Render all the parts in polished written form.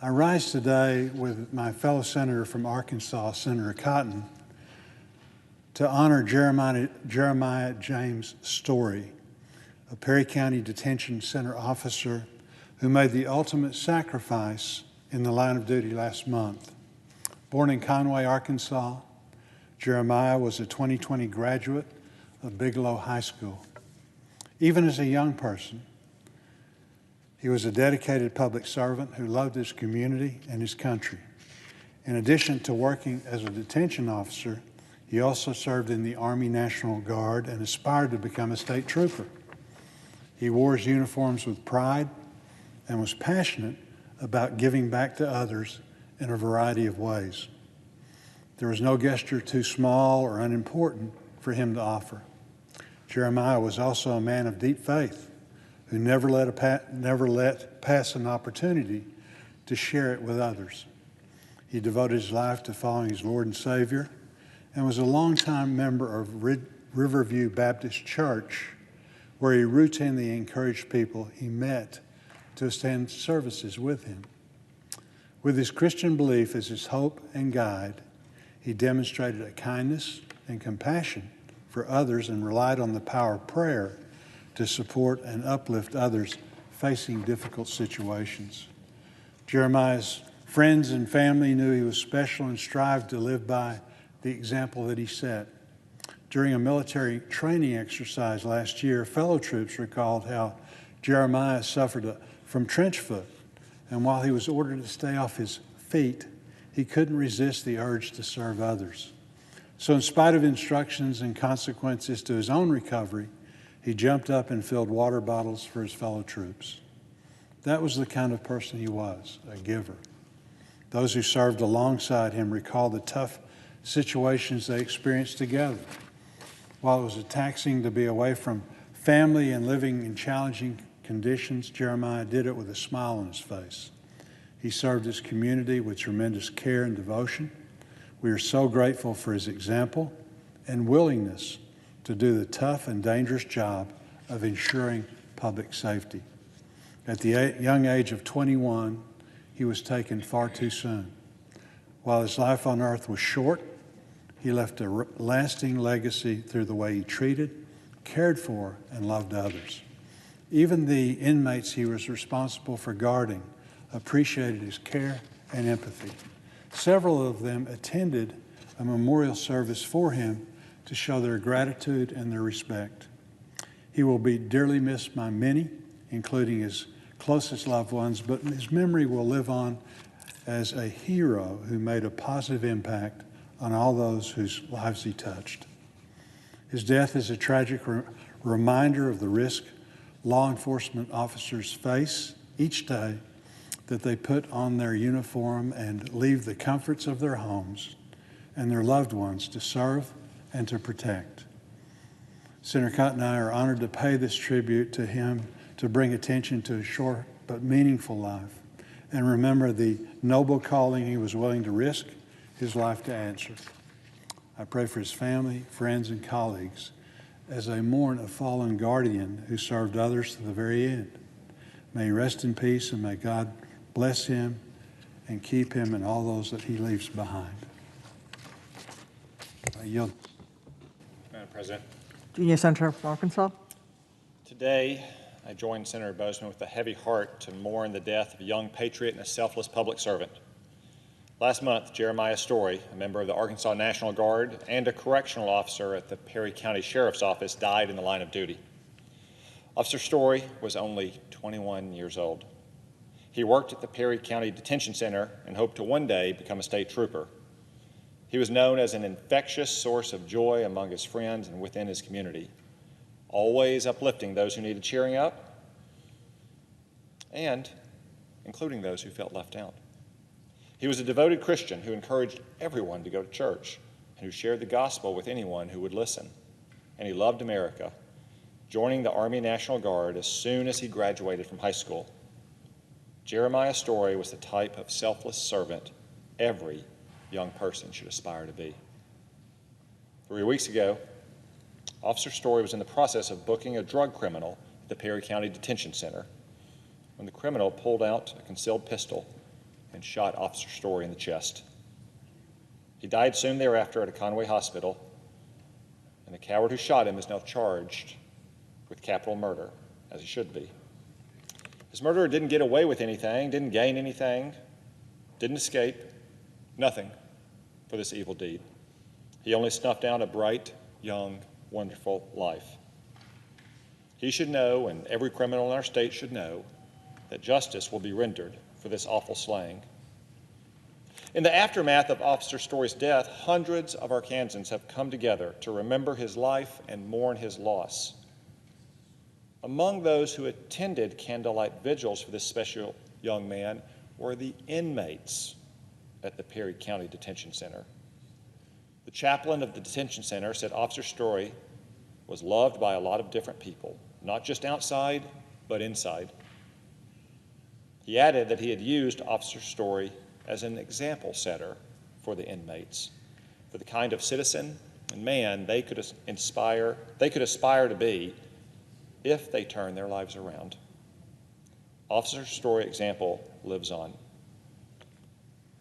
I rise today with my fellow senator from Arkansas, Senator Cotton, to honor Jeremiah James Story, a Perry County Detention Center officer who made the ultimate sacrifice in the line of duty last month. Born in Conway, Arkansas, Jeremiah was a 2020 graduate of Bigelow High School. Even as a young person, he was a dedicated public servant who loved his community and his country. In addition to working as a detention officer, he also served in the Army National Guard and aspired to become a state trooper. He wore his uniforms with pride and was passionate about giving back to others in a variety of ways. There was no gesture too small or unimportant for him to offer. Jeremiah was also a man of deep faith who never let pass an opportunity to share it with others. He devoted his life to following his Lord and Savior and was a longtime member of Riverview Baptist Church, where he routinely encouraged people he met to attend services with him. With his Christian belief as his hope and guide, he demonstrated a kindness and compassion for others and relied on the power of prayer to support and uplift others facing difficult situations. Jeremiah's friends and family knew he was special and strived to live by the example that he set. During a military training exercise last year, fellow troops recalled how Jeremiah suffered from trench foot, and while he was ordered to stay off his feet, he couldn't resist the urge to serve others. So in spite of instructions and consequences to his own recovery, he jumped up and filled water bottles for his fellow troops. That was the kind of person he was, a giver. Those who served alongside him recall the tough situations they experienced together. While it was taxing to be away from family and living in challenging conditions, Jeremiah did it with a smile on his face. He served his community with tremendous care and devotion. We are so grateful for his example and willingness to do the tough and dangerous job of ensuring public safety. At the young age of 21, he was taken far too soon. While his life on earth was short, he left a lasting legacy through the way he treated, cared for, and loved others. Even the inmates he was responsible for guarding appreciated his care and empathy. Several of them attended a memorial service for him to show their gratitude and their respect. He will be dearly missed by many, including his closest loved ones, but his memory will live on as a hero who made a positive impact on all those whose lives he touched. His death is a tragic reminder of the risk law enforcement officers face each day that they put on their uniform and leave the comforts of their homes and their loved ones to serve and to protect. Senator Cotton and I are honored to pay this tribute to him, to bring attention to a short but meaningful life, and remember the noble calling he was willing to risk his life to answer. I pray for his family, friends, and colleagues as they mourn a fallen guardian who served others to the very end. May he rest in peace, and may God bless him and keep him and all those that he leaves behind. I yield. Madam President. Junior Senator from Arkansas. Today, I join Senator Boozman with a heavy heart to mourn the death of a young patriot and a selfless public servant. Last month, Jeremiah Story, a member of the Arkansas National Guard and a correctional officer at the Perry County Sheriff's Office, died in the line of duty. Officer Story was only 21 years old. He worked at the Perry County Detention Center and hoped to one day become a state trooper. He was known as an infectious source of joy among his friends and within his community, always uplifting those who needed cheering up and including those who felt left out. He was a devoted Christian who encouraged everyone to go to church and who shared the gospel with anyone who would listen. And he loved America, joining the Army National Guard as soon as he graduated from high school. Jeremiah Story was the type of selfless servant every young person should aspire to be. 3 weeks ago, Officer Story was in the process of booking a drug criminal at the Perry County Detention Center when the criminal pulled out a concealed pistol and shot Officer Story in the chest. He died soon thereafter at a Conway hospital, and the coward who shot him is now charged with capital murder, as he should be. His murderer didn't get away with anything, didn't gain anything, didn't escape, nothing for this evil deed. He only snuffed out a bright, young, wonderful life. He should know, and every criminal in our state should know, that justice will be rendered for this awful slaying. In the aftermath of Officer Story's death, hundreds of Arkansans have come together to remember his life and mourn his loss. Among those who attended candlelight vigils for this special young man were the inmates at the Perry County Detention Center. The chaplain of the detention center said Officer Story was loved by a lot of different people, not just outside, but inside. He added that he had used Officer Story as an example setter for the inmates, for the kind of citizen and man they could aspire to be if they turn their lives around. Officer Story's example lives on.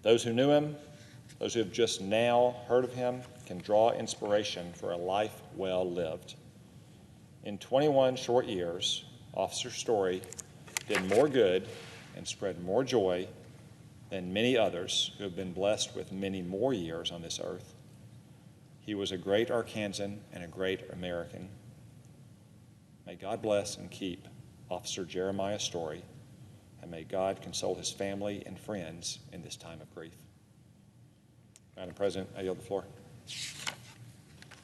Those who knew him, those who have just now heard of him, can draw inspiration for a life well lived. In 21 short years, Officer Story did more good and spread more joy than many others who have been blessed with many more years on this earth. He was a great Arkansan and a great American. May God bless and keep Officer Jeremiah Story, and may God console his family and friends in this time of grief. Madam President, I yield the floor.